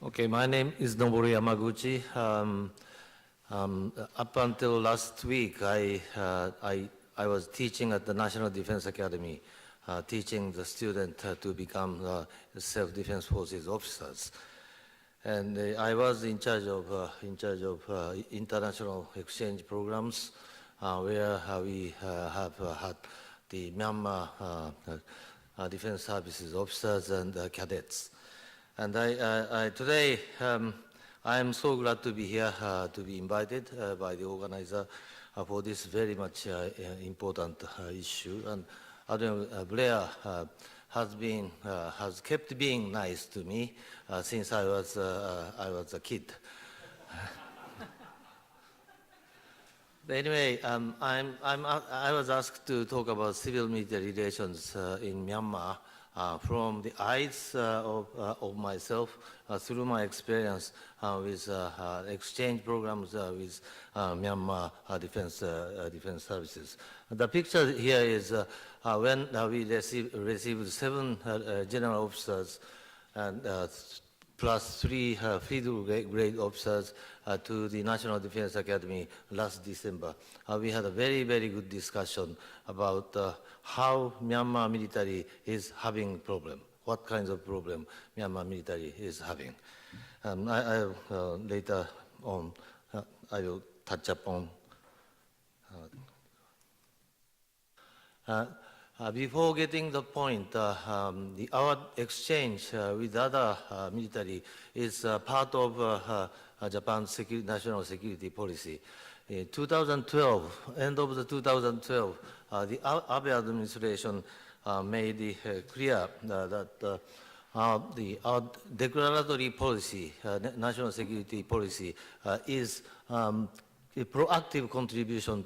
Okay, my name is Noboru Yamaguchi. Up until last week, I was teaching at the National Defense Academy, teaching the student to become self-defense forces officers. And I was in charge of international exchange programs, where we have had the Myanmar Defense Services officers and cadets. And today, I am so glad to be here, to be invited by the organizer for this very much important issue. And Admiral Blair has kept being nice to me since I was a kid. Anyway, I was asked to talk about civil-military relations in Myanmar from the eyes of myself through my experience with exchange programs with Myanmar Defense Services. The picture here is when we received 7 general officers and plus 3 field grade officers to the National Defense Academy last December. We had a very, very good discussion about how Myanmar military is having problem, what kinds of problem Myanmar military is having. Later on, I will touch upon. Before getting the point, our exchange with other military is part of Japan's national security policy. In 2012, end of the 2012, the Abe administration made it clear that our declaratory policy, national security policy, is a proactive contribution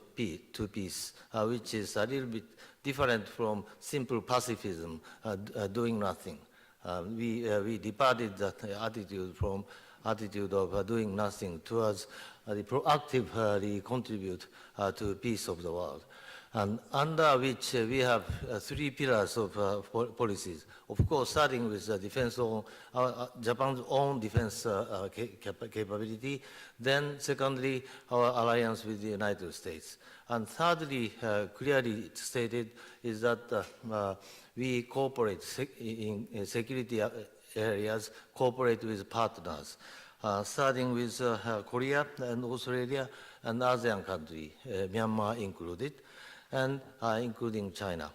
to peace, which is a little bit different from simple pacifism, doing nothing. We departed that attitude from attitude of doing nothing towards the proactively contribute to peace of the world. And under which we have 3 pillars of policies. Of course, starting with the defense of Japan's own defense capability. Then, secondly, our alliance with the United States. And thirdly, clearly stated is that we cooperate in security areas, cooperate with partners, starting with Korea and Australia and ASEAN country, Myanmar included, and including China.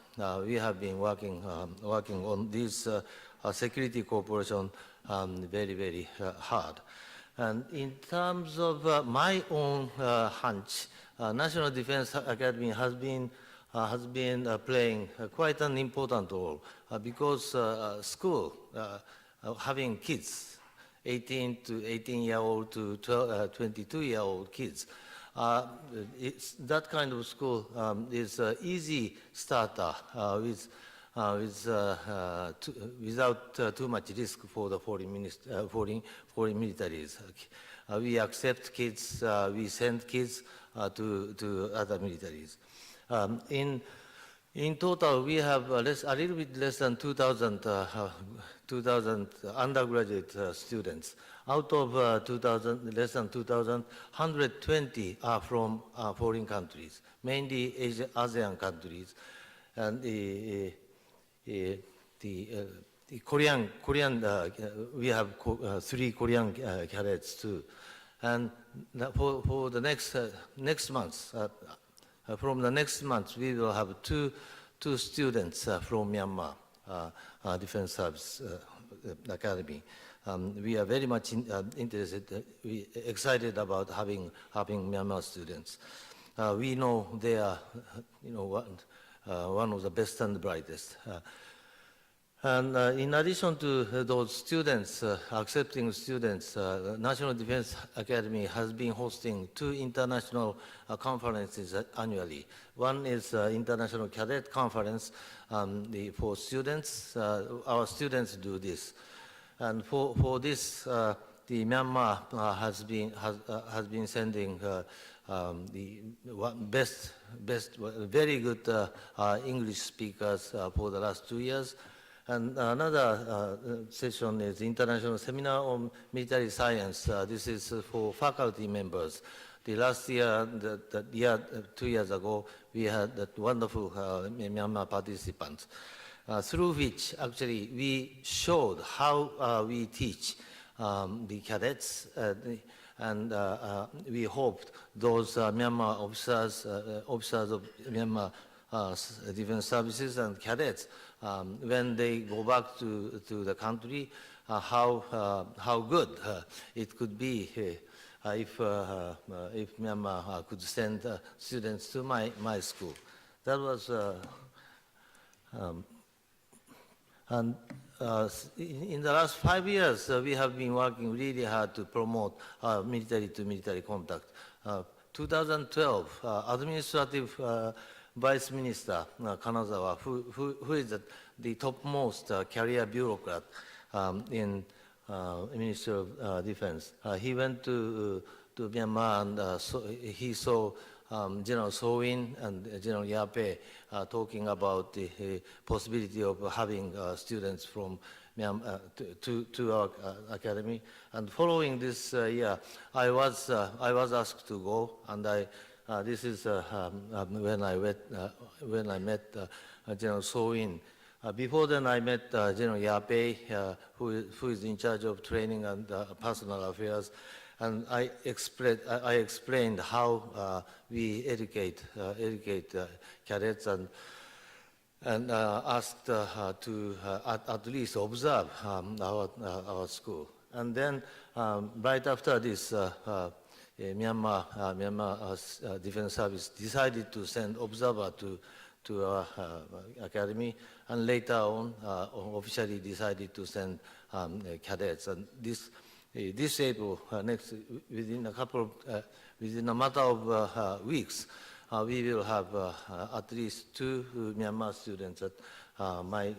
We have been working on this security cooperation very, very hard. And in terms of my own hunch, National Defense Academy has been playing quite an important role because school, having kids, 18-year-old to 22-year-old kids, that kind of school is an easy starter without too much risk for the foreign militaries. We accept kids, we send kids to other militaries. In total, we have a little bit less than 2,000 undergraduate students. Out of less than 2,000, 120 are from foreign countries, mainly ASEAN countries, and the Korean. We have 3 Korean cadets too, and for the next month. From the next month, we will have two students from Myanmar Defense Service Academy. We are very much interested, excited about having Myanmar students. We know they are, one of the best and brightest. And in addition to those students, accepting students, National Defense Academy has been hosting 2 international conferences annually. One is International Cadet Conference for students. Our students do this. And for this, the Myanmar has been sending the best, very good English speakers for the last 2 years. And another session is International Seminar on Military Science. This is for faculty members. The last year, the year 2 years ago, we had that wonderful Myanmar participants, through which actually we showed how we teach the cadets, and we hoped those Myanmar officers, officers of Myanmar Defense Services and cadets, when they go back to the country, how good it could be if Myanmar could send students to my school. That was, and in the last 5 years, we have been working really hard to promote military-to-military contact. 2012, Administrative Vice Minister Kanazawa, who is the topmost career bureaucrat in Ministry of Defense, he went to Myanmar, and he saw General So-in and General Yape talking about the possibility of having students from Myanmar to our academy. And following this year, I was asked to go, and this is when I met General So-in. Before then, I met General Yape, who is in charge of training and personal affairs, and I explained how we educate cadets, and asked to at least observe our school. And then right after this, Myanmar Defense Service decided to send observer to our academy, and later on officially decided to send cadets. And this April, within a matter of weeks, we will have at least 2 Myanmar students at my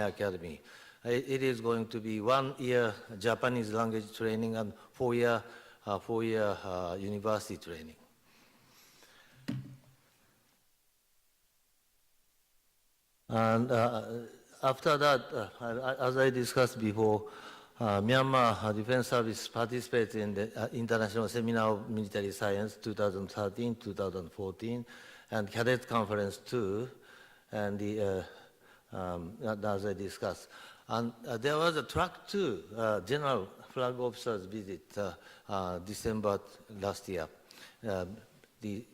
academy. It is going to be 1 year Japanese language training and 4 year university training. And after that, as I discussed before, Myanmar Defense Service participates in the International Seminar of Military Science 2013, 2014, and Cadet Conference 2, and as I discussed. And there was a track 2 General Flag Officers visit December last year. The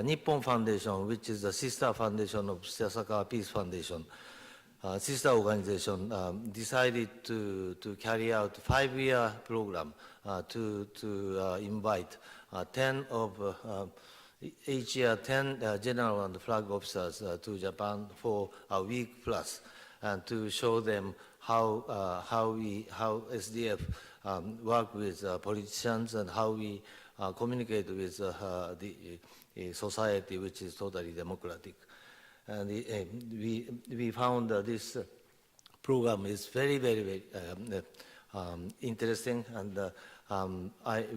Nippon Foundation, which is the sister foundation of Sasakawa Peace Foundation, sister organization, decided to carry out a 5-year program to invite 10 of each year 10 general and flag officers to Japan for a week plus, and to show them how SDF work with politicians, and how we communicate with the society which is totally democratic. And we found this program is very, very, very interesting, and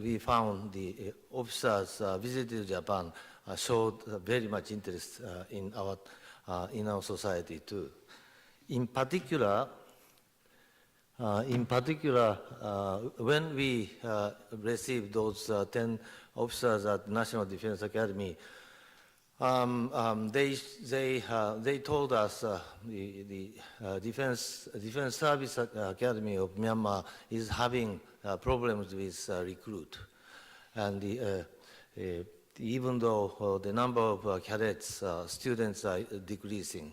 we found the officers visited Japan showed very much interest in our society too. In particular, when we received those 10 officers at National Defense Academy, they told us the Defense Service Academy of Myanmar is having problems with recruit, and even though the number of cadets students are decreasing,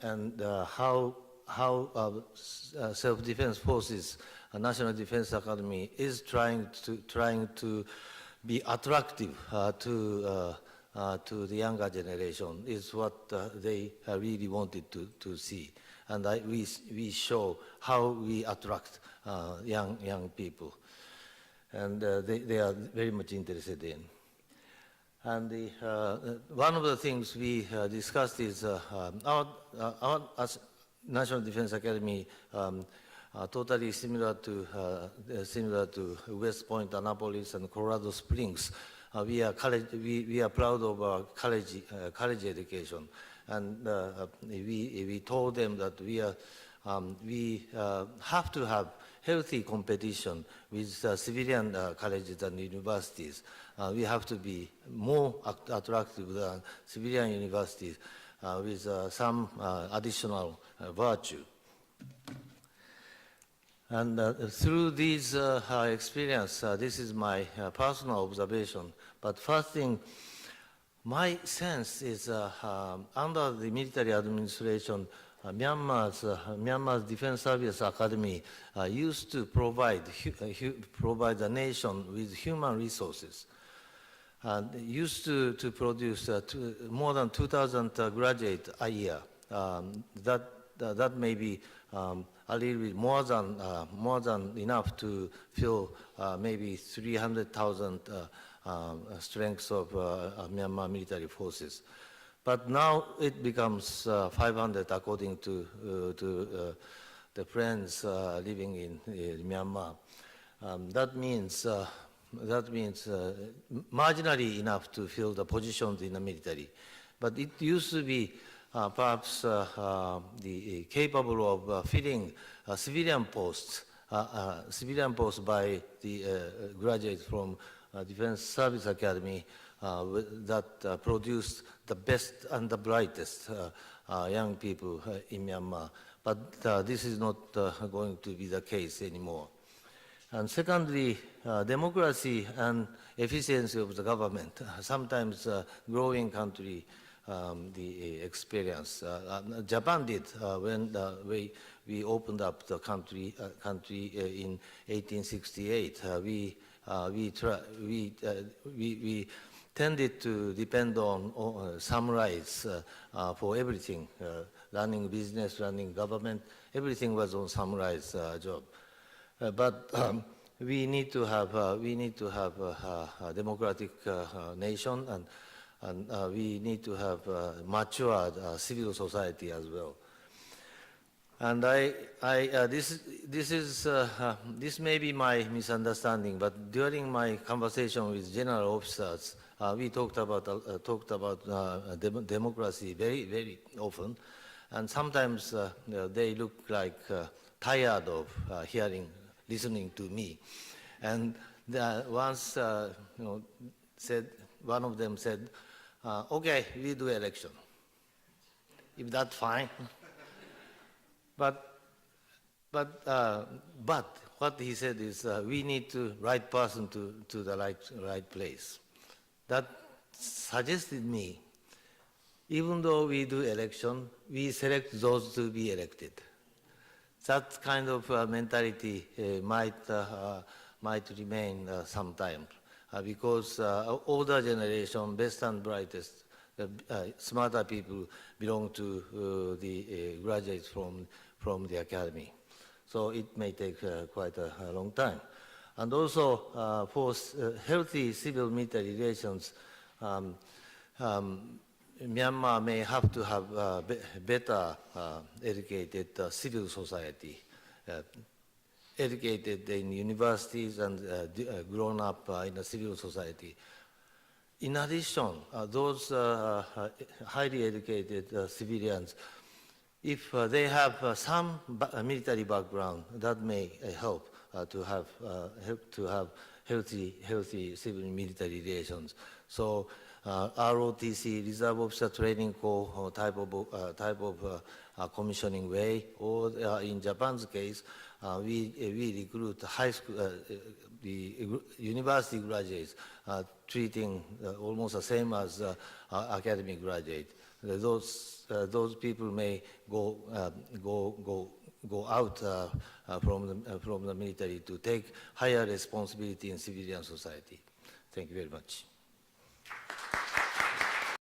and how self-defense forces, National Defense Academy is trying to be attractive to the younger generation is what they really wanted to see, and we show how we attract young people, and they are very much interested in. And one of the things we discussed is our National Defense Academy, totally similar to West Point, Annapolis, and Colorado Springs. We are proud of our college education, And we told them that we have to have healthy competition with civilian colleges and universities. We have to be more attractive than civilian universities with some additional virtue. And through these experience, this is my personal observation. But first thing, my sense is under the military administration, Myanmar's Defense Service Academy used to provide the nation with human resources. And used to produce more than 2,000 graduates a year. That may be a little bit more than enough to fill maybe 300,000 strengths of Myanmar military forces. But now it becomes 500 according to the friends living in Myanmar. That means marginally enough to fill the positions in the military. But it used to be perhaps capable of filling civilian posts by the graduates from Defense Service Academy that produced the best and the brightest young people in Myanmar. But this is not going to be the case anymore. And secondly, democracy and efficiency of the government. Sometimes growing country, the experience. Japan did when we opened up the country in 1868. We tended to depend on samurais for everything, running business, running government. Everything was on samurai's job. But we need to have a democratic nation, and we need to have matured civil society as well. And this may be my misunderstanding, but during my conversation with general officers, we talked about democracy very, very often, and sometimes they look like tired of listening to me. And once, one of them said, okay, we do election. If that's fine. But what he said is we need to right person to the right place. That suggested me, even though we do election, we select those to be elected. That kind of mentality might remain sometimes because older generation, best and brightest, smarter people belong to the graduates from the academy. So it may take quite a long time. And also for healthy civil-military relations, Myanmar may have to have better educated civil society, educated in universities and grown up in a civil society. In addition, those highly educated civilians, if they have some military background, that may help to have healthy civil-military relations. So ROTC, Reserve Officer Training Corps type of commissioning way, or in Japan's case, we recruit high school, the university graduates, treating almost the same as academic graduates. Those people may go out from the military to take higher responsibility in civilian society. Thank you very much.